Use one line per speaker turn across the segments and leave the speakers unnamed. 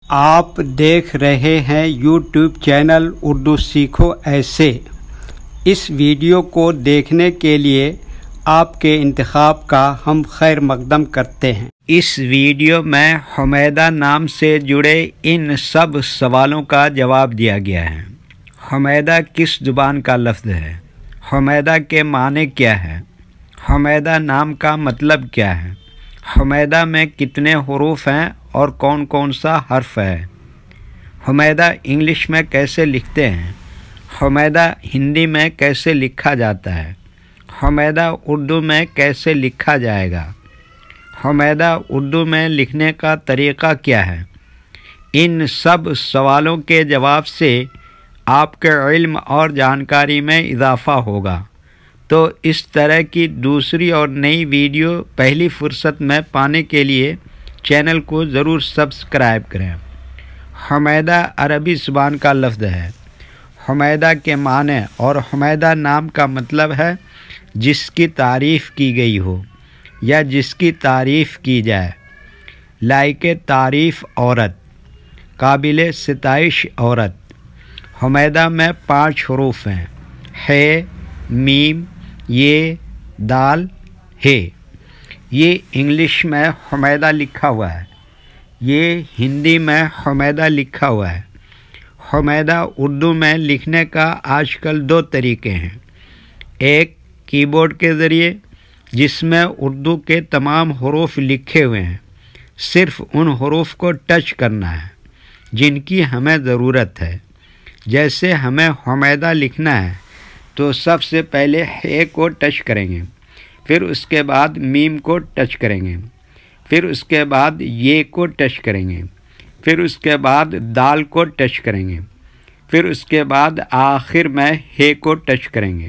آپ دیکھ رہے ہیں یوٹیوب چینل اردو سیکھو ایسے۔ اس ویڈیو کو دیکھنے کے لیے آپ کے انتخاب کا ہم خیر مقدم کرتے ہیں۔ اس ویڈیو میں حمیدہ نام سے جڑے ان سب سوالوں کا جواب دیا گیا ہے۔ حمیدہ کس زبان کا لفظ ہے؟ حمیدہ کے معنی کیا ہے؟ حمیدہ نام کا مطلب کیا ہے؟ حمیدہ میں کتنے حروف ہیں اور کون کون سا حرف ہے؟ حمیدہ انگلش میں کیسے لکھتے ہیں؟ حمیدہ ہندی میں کیسے لکھا جاتا ہے؟ حمیدہ اردو میں کیسے لکھا جائے گا؟ حمیدہ اردو میں لکھنے کا طریقہ کیا ہے؟ ان سب سوالوں کے جواب سے آپ کے علم اور جانکاری میں اضافہ ہوگا۔ تو اس طرح کی دوسری اور نئی ویڈیو پہلی فرصت میں پانے کے لیے چینل کو ضرور سبسکرائب کریں۔ حمیدہ عربی زبان کا لفظ ہے۔ حمیدہ کے معنی اور حمیدہ نام کا مطلب ہے جس کی تعریف کی گئی ہو یا جس کی تعریف کی جائے، لائق تعریف عورت، قابل ستائش عورت۔ حمیدہ میں 5 حروف ہیں: ح، میم، یہ، دال، ہے۔ یہ انگلش میں حمیدہ لکھا ہوا ہے، یہ ہندی میں حمیدہ لکھا ہوا ہے۔ حمیدہ اردو میں لکھنے کا آج کل 2 طریقے ہیں، ایک کی بورڈ کے ذریعے جس میں اردو کے تمام حروف لکھے ہوئے ہیں، صرف ان حروف کو ٹچ کرنا ہے جن کی ہمیں ضرورت ہے۔ جیسے ہمیں حمیدہ لکھنا ہے تو سب سے پہلے ح کو ٹچ کریں گے، پھر اس کے بعد میم کو ٹچ کریں گے، پھر اس کے بعد یہ کو ٹچ کریں گے، پھر اس کے بعد دال کو ٹچ کریں گے، پھر اس کے بعد آخر میں ہے کو ٹچ کریں گے۔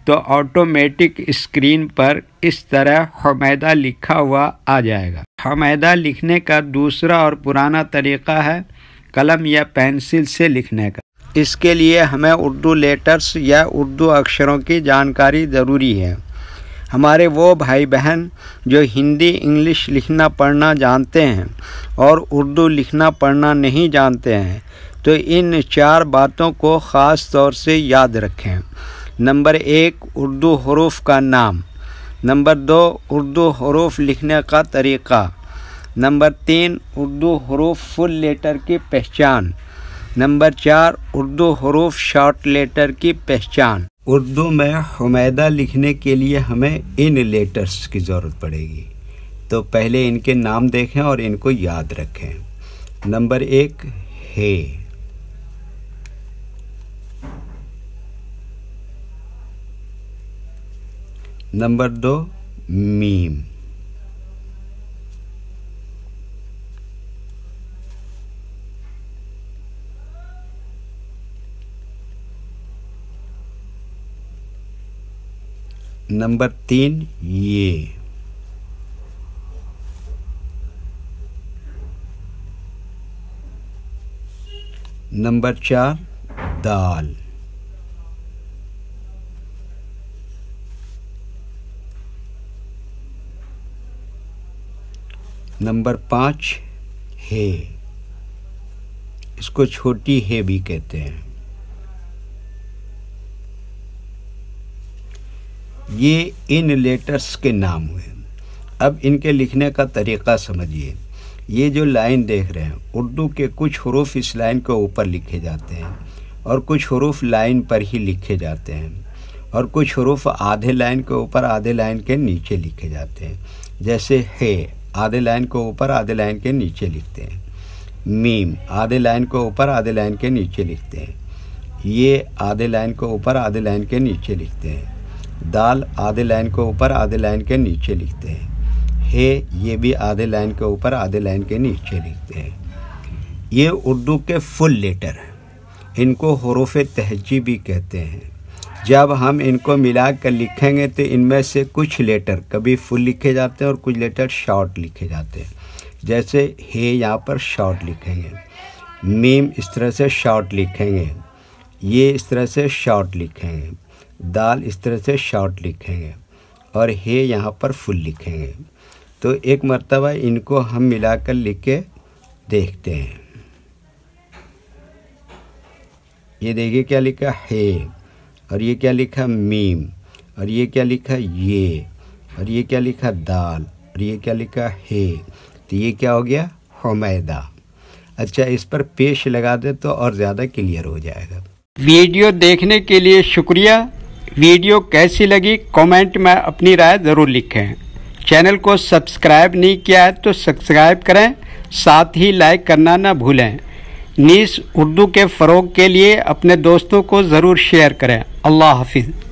تو آٹومیٹک اسکرین پر اس طرح حمیدہ لکھا ہوا آ جائے گا۔ حمیدہ لکھنے کا دوسرا اور پرانا طریقہ ہے قلم یا پینسل سے لکھنے کا۔ اس کے لیے ہمیں اردو لیٹرز یا اردو اکشروں کی جانکاری ضروری ہے۔ ہمارے وہ بھائی بہن جو ہندی انگلش لکھنا پڑھنا جانتے ہیں اور اردو لکھنا پڑھنا نہیں جانتے ہیں تو ان 4 باتوں کو خاص طور سے یاد رکھیں۔ نمبر 1، اردو حروف کا نام۔ نمبر 2، اردو حروف لکھنے کا طریقہ۔ نمبر 3، اردو حروف فل لیٹر کی پہچان۔ نمبر 4، اردو حروف شارٹ لیٹر کی پہچان۔ اردو میں حمیدہ لکھنے کے لیے ہمیں ان لیٹرز کی ضرورت پڑے گی، تو پہلے ان کے نام دیکھیں اور ان کو یاد رکھیں۔ نمبر 1، ہے۔ نمبر 2، میم۔ نمبر 3، یہ۔ نمبر 4، دال۔ نمبر 5، ہے۔ اس کو چھوٹی ہے بھی کہتے ہیں۔ یہ ان لیٹرز کے نام ہوئے۔ اب ان کے لکھنے کا طریقہ سمجھیے۔ یہ جو لائن دیکھ رہے ہیں، اردو کے کچھ حروف اس لائن کے اوپر لکھے جاتے ہیں اور کچھ حروف لائن پر ہی لکھے جاتے ہیں اور کچھ حروف آدھے لائن کے اوپر آدھے لائن کے نیچے لکھے جاتے ہیں۔ جیسے ہے، آدھے لائن کے اوپر آدھے لائن کے نیچے لکھتے ہیں۔ میم، آدھے لائن کے اوپر آدھے لائن کے نیچے لکھتے ہیں۔ یہ، آدھے لائن کے اوپر آدھے لائن کے نیچے لکھتے ہیں۔ دال، آدھے لائن کے اوپر آدھے لائن کے نیچے لکھتے ہیں۔ ہے، یہ بھی آدھے لائن کے اوپر آدھے لائن کے نیچے لکھتے ہیں۔ یہ اردو کے فل لیٹر ہیں، ان کو حروف تہجی بھی کہتے ہیں۔ جب ہم ان کو ملا کر لکھیں گے تو ان میں سے کچھ لیٹر کبھی فل لکھے جاتے ہیں اور کچھ لیٹر شارٹ لکھے جاتے ہیں۔ جیسے ہے یہاں پر شارٹ لکھیں گے، میم اس طرح سے شارٹ لکھیں گے، یہ اس طرح سے شارٹ لکھیں گے، دال اس طرح سے شارٹ لکھیں گے اور ہے یہاں پر فل لکھیں گے۔ تو ایک مرتبہ ان کو ہم ملا کر لکھ کے دیکھتے ہیں۔ یہ دیکھیے کیا لکھا ہے، اور یہ کیا لکھا میم، اور یہ کیا لکھا یہ، اور یہ کیا لکھا دال، اور یہ کیا لکھا ہے، تو یہ کیا ہو گیا حمیدہ۔ اچھا اس پر پیش لگا دیں تو اور زیادہ کلیئر ہو جائے گا۔ ویڈیو دیکھنے کے لیے شکریہ۔ ویڈیو کیسی لگی کامنٹ میں اپنی رائے ضرور لکھیں۔ چینل کو سبسکرائب نہیں کیا ہے تو سبسکرائب کریں، ساتھ ہی لائک کرنا نہ بھولیں۔ نیز اردو کے فروغ کے لیے اپنے دوستوں کو ضرور شیئر کریں۔ اللہ حافظ۔